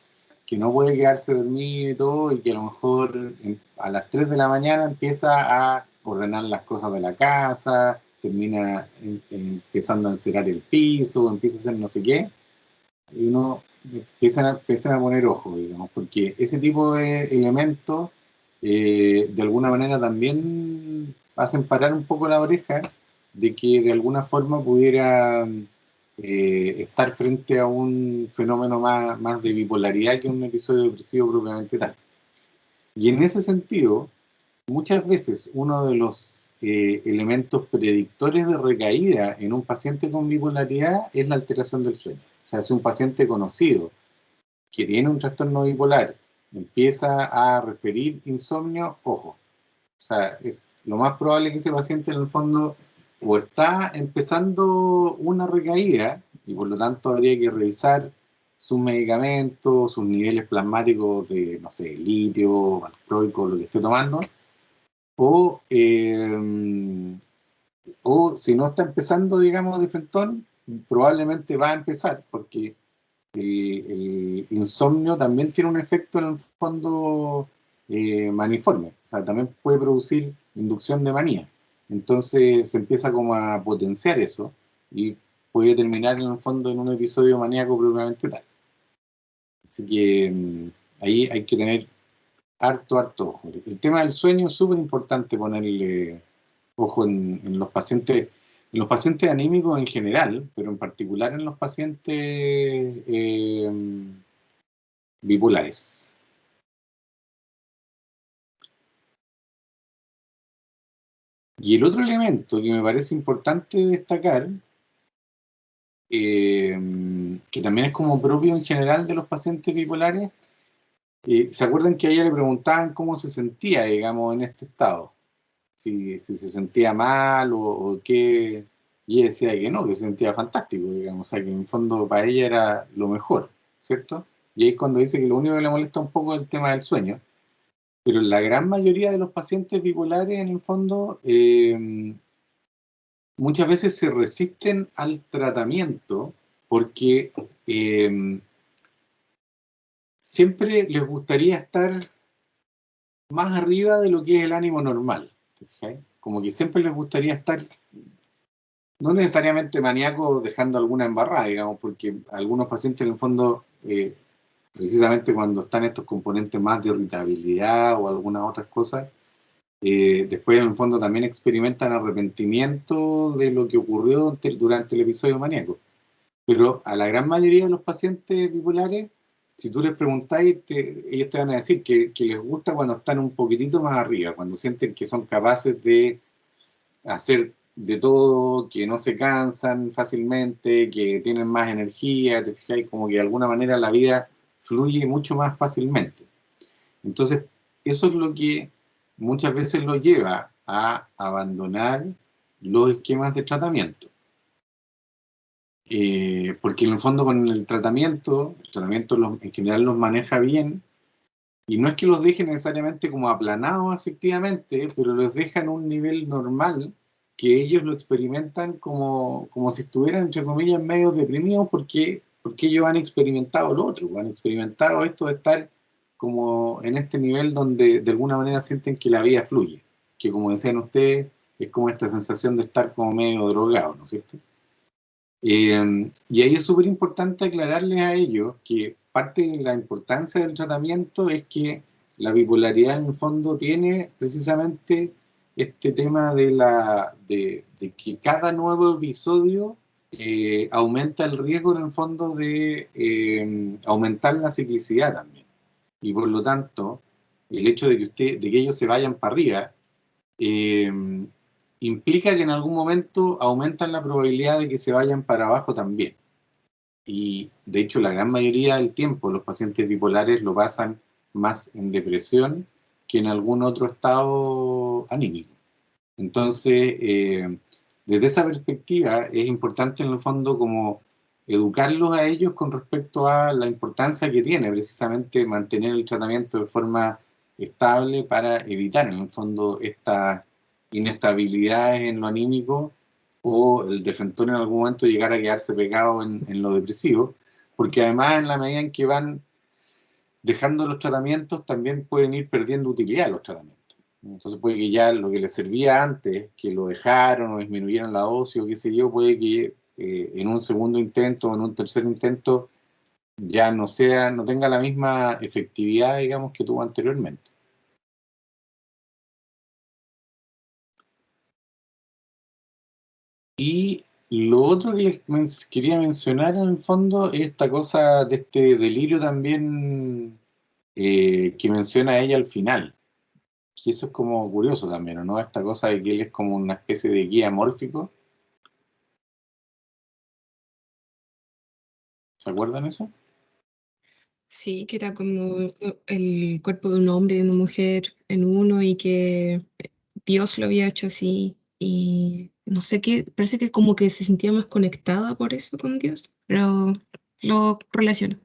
que no puede quedarse dormido y todo, y que a lo mejor a las 3 de la mañana empieza a ordenar las cosas de la casa, termina empezando a encerar el piso, empieza a hacer no sé qué, y uno empiezan a poner ojo, digamos, porque ese tipo de elementos de alguna manera también hacen parar un poco la oreja de que de alguna forma pudiera estar frente a un fenómeno más de bipolaridad que un episodio depresivo propiamente tal. Y en ese sentido, muchas veces uno de los elementos predictores de recaída en un paciente con bipolaridad es la alteración del sueño. O sea, si un paciente conocido que tiene un trastorno bipolar empieza a referir insomnio, ojo. O sea, es lo más probable que ese paciente en el fondo o está empezando una recaída y por lo tanto habría que revisar sus medicamentos, sus niveles plasmáticos de, no sé, litio, valproico, lo que esté tomando, o, o si no está empezando, digamos, de frentón, probablemente va a empezar, porque el insomnio también tiene un efecto en el fondo maniforme, o sea, también puede producir inducción de manía. Entonces se empieza como a potenciar eso y puede terminar en el fondo en un episodio maníaco propiamente tal. Así que ahí hay que tener harto ojo. El tema del sueño es súper importante ponerle ojo en los pacientes anímicos en general, pero en particular en los pacientes bipolares. Y el otro elemento que me parece importante destacar, que también es como propio en general de los pacientes bipolares, ¿se acuerdan que a ella le preguntaban cómo se sentía, digamos, en este estado? Si se sentía mal o qué, y ella decía que no, que se sentía fantástico, digamos, o sea, que en el fondo para ella era lo mejor, ¿cierto? Y ahí es cuando dice que lo único que le molesta un poco es el tema del sueño, pero la gran mayoría de los pacientes bipolares, en el fondo, muchas veces se resisten al tratamiento porque siempre les gustaría estar más arriba de lo que es el ánimo normal, ¿sí? Como que siempre les gustaría estar no necesariamente maníaco dejando alguna embarrada, digamos, porque algunos pacientes en el fondo, precisamente cuando están estos componentes más de irritabilidad o algunas otras cosas, después en el fondo también experimentan arrepentimiento de lo que ocurrió durante el episodio maníaco. Pero a la gran mayoría de los pacientes bipolares, si tú les preguntáis, ellos te van a decir que les gusta cuando están un poquitito más arriba, cuando sienten que son capaces de hacer de todo, que no se cansan fácilmente, que tienen más energía, te fijáis, como que de alguna manera la vida fluye mucho más fácilmente. Entonces, eso es lo que muchas veces lo lleva a abandonar los esquemas de tratamiento. Porque en el fondo con el tratamiento en general los maneja bien, y no es que los deje necesariamente como aplanados efectivamente, pero los deja en un nivel normal que ellos lo experimentan como si estuvieran, entre comillas, medio deprimidos porque ellos han experimentado lo otro, han experimentado esto de estar como en este nivel donde de alguna manera sienten que la vida fluye, que como decían ustedes, es como esta sensación de estar como medio drogado, ¿no es cierto? Y ahí es súper importante aclararles a ellos que parte de la importancia del tratamiento es que la bipolaridad en el fondo tiene precisamente este tema de que cada nuevo episodio aumenta el riesgo en el fondo de aumentar la ciclicidad también. Y por lo tanto, el hecho de que ellos se vayan para arriba eh, implica que en algún momento aumentan la probabilidad de que se vayan para abajo también. Y de hecho la gran mayoría del tiempo los pacientes bipolares lo pasan más en depresión que en algún otro estado anímico. Entonces, desde esa perspectiva es importante en el fondo como educarlos a ellos con respecto a la importancia que tiene precisamente mantener el tratamiento de forma estable para evitar en el fondo estas inestabilidades en lo anímico o el defensor en algún momento llegar a quedarse pegado en lo depresivo, porque además en la medida en que van dejando los tratamientos también pueden ir perdiendo utilidad los tratamientos. Entonces puede que ya lo que les servía antes, que lo dejaron o disminuyeron la dosis o qué sé yo, puede que en un segundo intento o en un tercer intento ya no tenga la misma efectividad, digamos, que tuvo anteriormente. Y lo otro que les quería mencionar en el fondo es esta cosa de este delirio también que menciona ella al final. Que eso es como curioso también, ¿no? Esta cosa de que él es como una especie de guía mórfico. ¿Se acuerdan eso? Sí, que era como el cuerpo de un hombre y de una mujer en uno y que Dios lo había hecho así y no sé qué, parece que como que se sentía más conectada por eso con Dios, pero lo relaciono.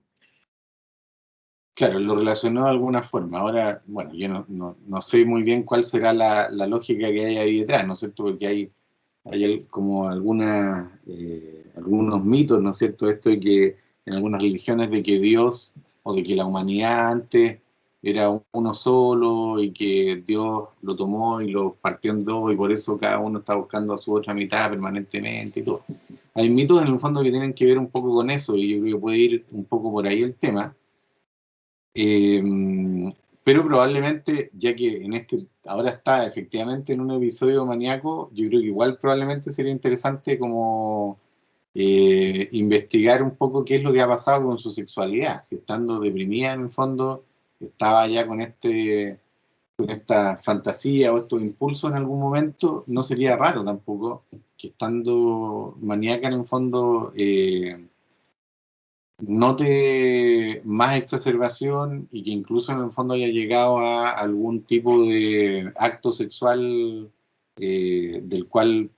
Claro, lo relacionó de alguna forma. Ahora, bueno, yo no sé muy bien cuál será la lógica que hay ahí detrás, ¿no es cierto? Porque hay como algunos mitos, ¿no es cierto? Esto de que en algunas religiones de que Dios o de que la humanidad antes era uno solo y que Dios lo tomó y lo partió en dos y por eso cada uno está buscando a su otra mitad permanentemente y todo. Hay mitos en el fondo que tienen que ver un poco con eso y yo creo que puede ir un poco por ahí el tema. Eh, pero probablemente, ya que ahora está efectivamente en un episodio maníaco, yo creo que igual probablemente sería interesante como investigar un poco qué es lo que ha pasado con su sexualidad. Si estando deprimida en el fondo, estaba ya con esta fantasía o estos impulsos en algún momento, no sería raro tampoco que estando maníaca en el fondo note más exacerbación y que incluso en el fondo haya llegado a algún tipo de acto sexual del cual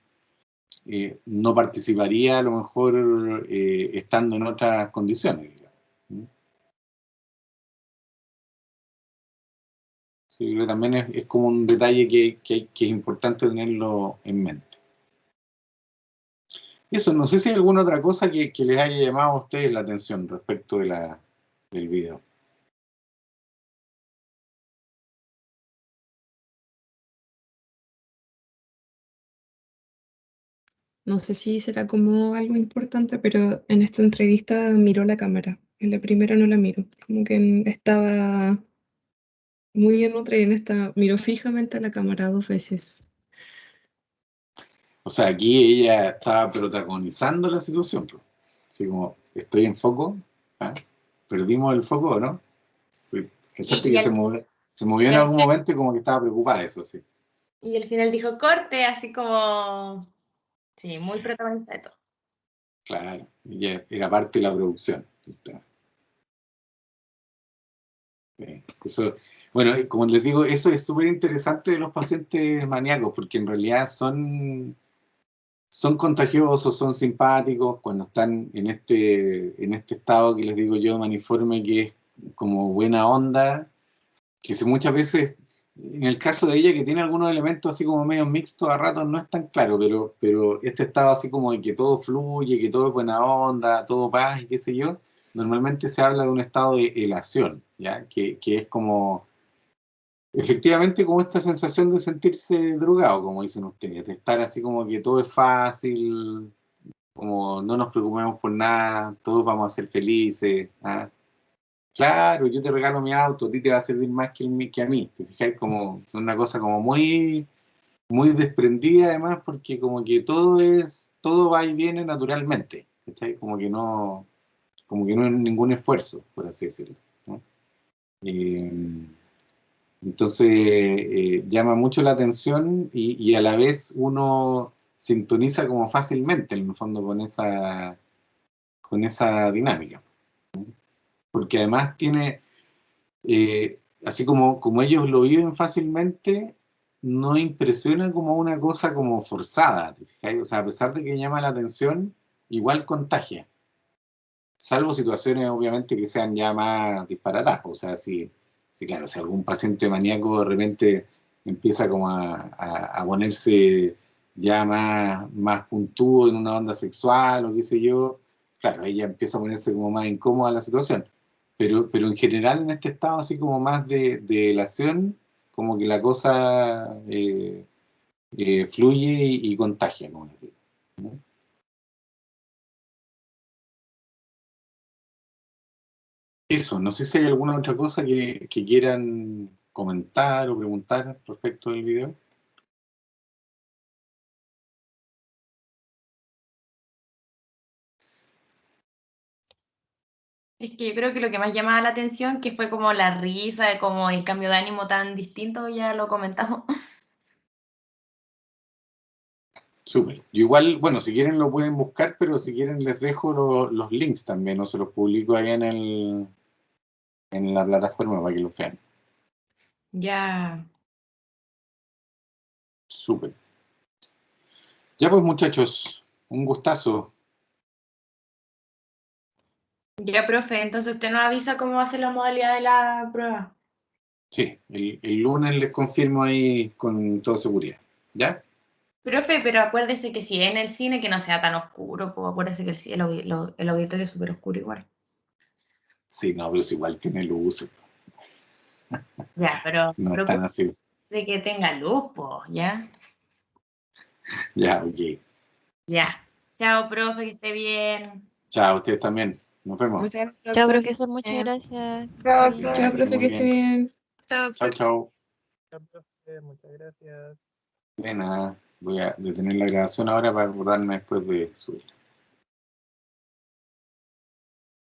no participaría a lo mejor estando en otras condiciones, digamos. ¿Mm? Sí, creo que también es como un detalle que es importante tenerlo en mente. Eso, no sé si hay alguna otra cosa que les haya llamado a ustedes la atención respecto del video. No sé si será como algo importante, pero en esta entrevista miró la cámara. En la primera no la miró. Como que estaba muy en otra y en esta miró fijamente a la cámara 2 veces. O sea, aquí ella estaba protagonizando la situación, pues. Así como, estoy en foco, ¿ah? ¿Perdimos el foco o no? ¿Cachaste Y que al, se movió y en al algún momento y como que estaba preocupada de eso, sí. y al final dijo corte, así como, sí, muy protagonista de todo. Claro, ella era parte de la producción. Eso, bueno, como les digo, eso es súper interesante de los pacientes maníacos, porque en realidad son contagiosos, son simpáticos cuando están en este estado que les digo yo, maniforme, que es como buena onda, que muchas veces, en el caso de ella, que tiene algunos elementos así como medio mixtos, a ratos no es tan claro, pero este estado así como de que todo fluye, que todo es buena onda, todo paz y qué sé yo, normalmente se habla de un estado de elación, ¿ya? Que es como, efectivamente, como esta sensación de sentirse drogado, como dicen ustedes, de estar así como que todo es fácil, como no nos preocupemos por nada, todos vamos a ser felices, ¿ah? Claro, yo te regalo mi auto, a ti te va a servir más que a mí. ¿Te fijáis? Como una cosa como muy, muy desprendida además, porque como que todo va y viene naturalmente, ¿cachai? Como que no es ningún esfuerzo, por así decirlo, ¿no? Eh, entonces, llama mucho la atención y a la vez uno sintoniza como fácilmente, en el fondo, con esa dinámica. Porque además tiene, así como ellos lo viven fácilmente, no impresiona como una cosa como forzada, ¿te fijáis? O sea, a pesar de que llama la atención, igual contagia. Salvo situaciones, obviamente, que sean ya más disparatadas. O sea, claro, si algún paciente maníaco de repente empieza como a ponerse ya más puntúo en una onda sexual o qué sé yo, claro, ahí ya empieza a ponerse como más incómoda la situación. Pero en general en este estado así como más de elación, como que la cosa fluye y contagia, como decir, ¿no? Eso, no sé si hay alguna otra cosa que quieran comentar o preguntar respecto del video. Es que yo creo que lo que más llamaba la atención, que fue como la risa, de como el cambio de ánimo tan distinto, ya lo comentamos. Súper. Yo igual, bueno, si quieren lo pueden buscar, pero si quieren les dejo los links también, o se los publico ahí en la plataforma para que lo vean. Ya. Súper. Ya pues muchachos, un gustazo. Ya, profe, entonces usted nos avisa cómo va a ser la modalidad de la prueba. Sí, el lunes les confirmo ahí con toda seguridad. ¿Ya? Profe, pero acuérdese que si es en el cine, que no sea tan oscuro, pues acuérdese que el auditorio es súper oscuro igual. Sí, no, pero si igual tiene luces, Ya, pero no están procure así. que tenga luz, pues, ¿ya? Ya, ok. Ya. Chao, profe, que esté bien. Chao, ustedes también. Nos vemos. Muchas gracias, Chao, doctor. profesor, muchas gracias. Chao, Sí. chao, Que profe, muy que esté bien. bien. Chao, Chao, doctor. chao. Muchas gracias. De nada. Voy a detener la grabación ahora para acordarme después de subir.